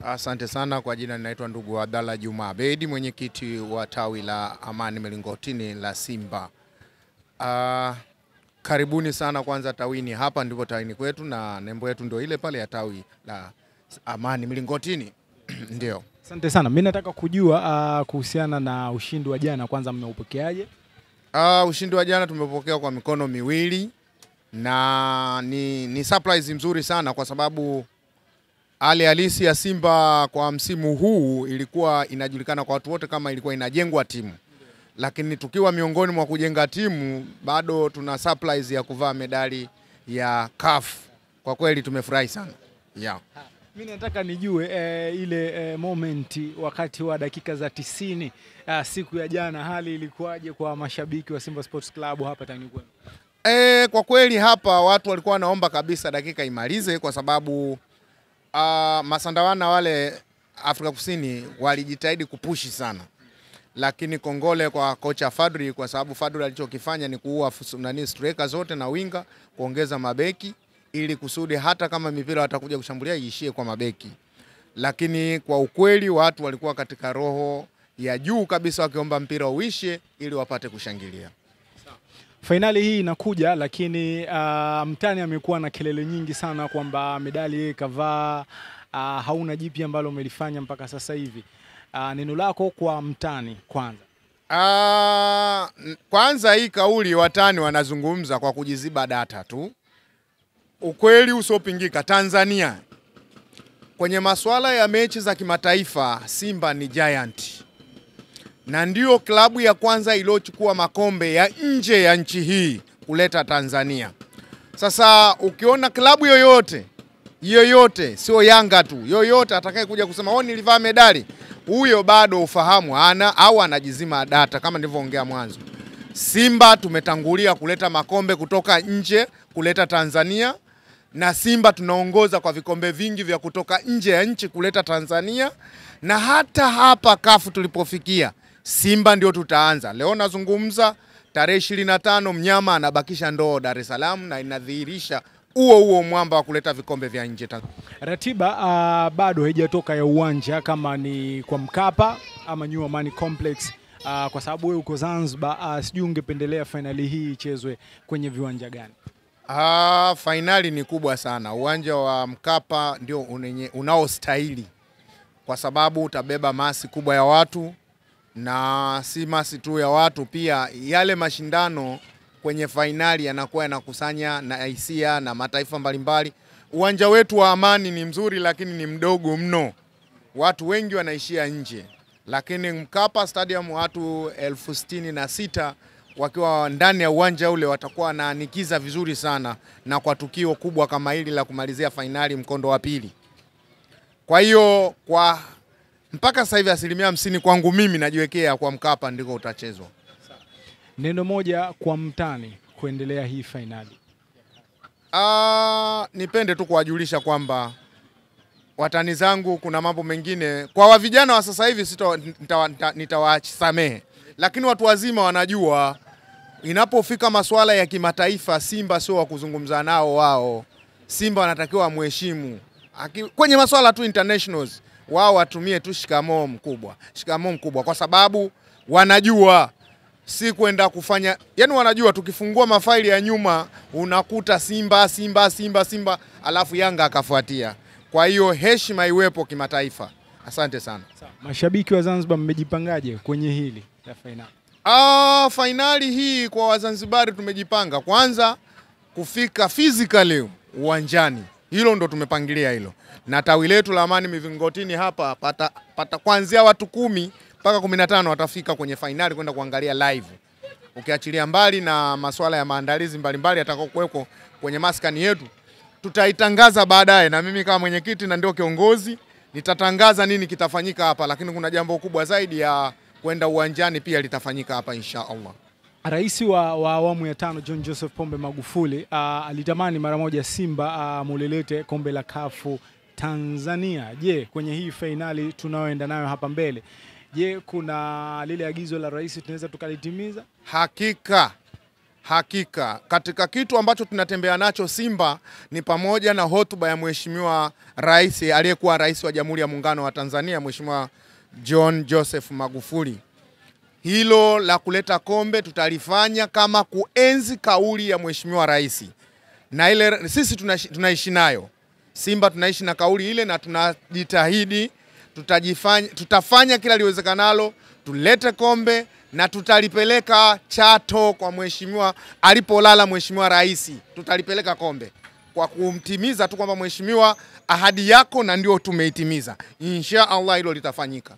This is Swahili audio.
Asante sana. Kwa jina ninaitwa ndugu Abdalla Juma Abedi, mwenyekiti wa tawi la Amani Milingotini la Simba. Karibuni sana kwanza tawini, hapa ndipo tawini kwetu na nembo yetu ndio ile pale ya tawi la Amani Milingotini. Ndio. Asante sana. Mimi nataka kujua kuhusiana na ushindi wa jana, kwanza mmeupokeaje? Ushindi wa jana tumepokea kwa mikono miwili na ni surprise mzuri sana, kwa sababu hali halisi ya Simba kwa msimu huu ilikuwa inajulikana kwa watu wote kama ilikuwa inajengwa timu. Lakini tukiwa miongoni mwa kujenga timu, bado tuna surprise ya kuvaa medali ya CAF. Kwa kweli tumefurahi sana. Yeah. Mimi nataka nijue ile momenti wakati wa dakika za 90 siku ya jana, hali ilikuwaje kwa mashabiki wa Simba Sports Club hapa tani kwenu? Kwa kweli hapa watu walikuwa wanaomba kabisa dakika imalize, kwa sababu masandawana wale Afrika Kusini walijitahidi kupushi sana. Lakini kongole kwa kocha Fadri, kwa sababu Fadri alichokifanya ni kuua striker zote na winga, kuongeza mabeki ili kusudi hata kama mipira watakuja kushambulia iishie kwa mabeki. Lakini kwa ukweli watu walikuwa katika roho ya juu kabisa wakiomba mpira uishe ili wapate kushangilia. Finali hii inakuja, lakini mtani amekuwa na kelele nyingi sana kwamba medali yeye kavaa, hauna jipi ambalo umelifanya mpaka sasa hivi. Neno lako kwa mtani kwanza? Kwanza hii kauli watani wanazungumza kwa kujiziba data tu. Ukweli usopingika, Tanzania kwenye masuala ya mechi za kimataifa Simba ni giant. Na ndio klabu ya kwanza iliyochukua makombe ya nje ya nchi hii kuleta Tanzania. Sasa ukiona klabu yoyote, sio Yanga tu, yoyote atakaye kuja kusema nilivaa medali, huyo bado ufahamu ana au anajizima data. Kama nilivyoongea mwanzo, Simba tumetangulia kuleta makombe kutoka nje kuleta Tanzania, na Simba tunaongoza kwa vikombe vingi vya kutoka nje ya nchi kuleta Tanzania. Na hata hapa CAF tulipofikia, Simba ndio tutaanza. Leo nazungumza tarehe 25 mnyama anabakisha ndoo Dar es Salaam, na inadhihirisha huo mwamba wa kuleta vikombe vya nje. Ratiba bado haijatoka ya uwanja, kama ni kwa Mkapa ama New Amani Complex, kwa sababu wewe uko Zanzibar, sijui ungependelea finali hii ichezwe kwenye viwanja gani? Finali ni kubwa sana. Uwanja wa Mkapa ndio unaostahili, kwa sababu utabeba masi kubwa ya watu, na si masi tu ya watu, pia yale mashindano kwenye finali yanakuwa yanakusanya na hisia na mataifa mbalimbali. Uwanja wetu wa Amani ni mzuri, lakini ni mdogo mno. Watu wengi wanaishia nje. Lakini Mkapa Stadium watu 66,000 wakiwa ndani ya uwanja ule watakuwa wanaanikiza vizuri sana, na kwa tukio kubwa kama hili la kumalizia finali mkondo wa pili. Kwa hiyo mpaka sasa hivi 50% kwangu mimi najiwekea kwa Mkapa ndiko utachezwa. Neno moja kwa mtani kuendelea hii finali? Nipende tu kuwajulisha kwamba watani zangu, kuna mambo mengine kwa vijana wa sasa hivi nitawasamehe, lakini watu wazima wanajua inapofika masuala ya kimataifa Simba sio wa kuzungumza nao wao. Simba wanatakiwa mheshimu kwenye masuala tu internationals, wao watumie tu shikamoo mkubwa, kwa sababu wanajua si kwenda kufanya, yani wanajua tukifungua mafaili ya nyuma unakuta Simba alafu Yanga akafuatia. Kwa hiyo heshima iwepo kimataifa. Asante sana. Mashabiki wa Zanzibar mmejipangaje kwenye hili la finali? Finali hii kwa Wazanzibari tumejipanga kwanza kufika physically uwanjani. Hilo ndo tumepangilia hilo. Na tawi letu la Amani Milingotini hapa pata kuanzia watu 10 mpaka 15 watafika kwenye finali kwenda kuangalia live. Ukiachilia mbali na masuala ya maandalizi mbalimbali yatakayokuwepo kwenye maskani yetu, tutaitangaza baadaye, na mimi kama mwenyekiti na ndio kiongozi nitatangaza nini kitafanyika hapa. Lakini kuna jambo kubwa zaidi ya kwenda uwanjani pia litafanyika hapa insha Allah. Rais wa awamu ya 5 John Joseph Pombe Magufuli alitamani mara moja Simba mulilete kombe la CAF Tanzania. Je, kwenye hii finali tunaoenda nayo hapa mbele, je, kuna lile agizo la rais tunaweza tukalitimiza? Hakika katika kitu ambacho tunatembea nacho Simba ni pamoja na hotuba ya Mheshimiwa Rais aliyekuwa rais wa Jamhuri ya Muungano wa Tanzania, Mheshimiwa John Joseph Magufuli. Hilo la kuleta kombe tutalifanya kama kuenzi kauli ya Mheshimiwa Rais. Na ile sisi tunaishi nayo. Simba tunaishi na kauli ile na tunajitahidi, tutafanya kila liwezekanalo tulete kombe na tutalipeleka Chato kwa Mheshimiwa alipolala Mheshimiwa Rais. Tutalipeleka kombe kwa kumtimiza tu kwamba Mheshimiwa, ahadi yako, na ndio tumeitimiza. Insha Allah hilo litafanyika.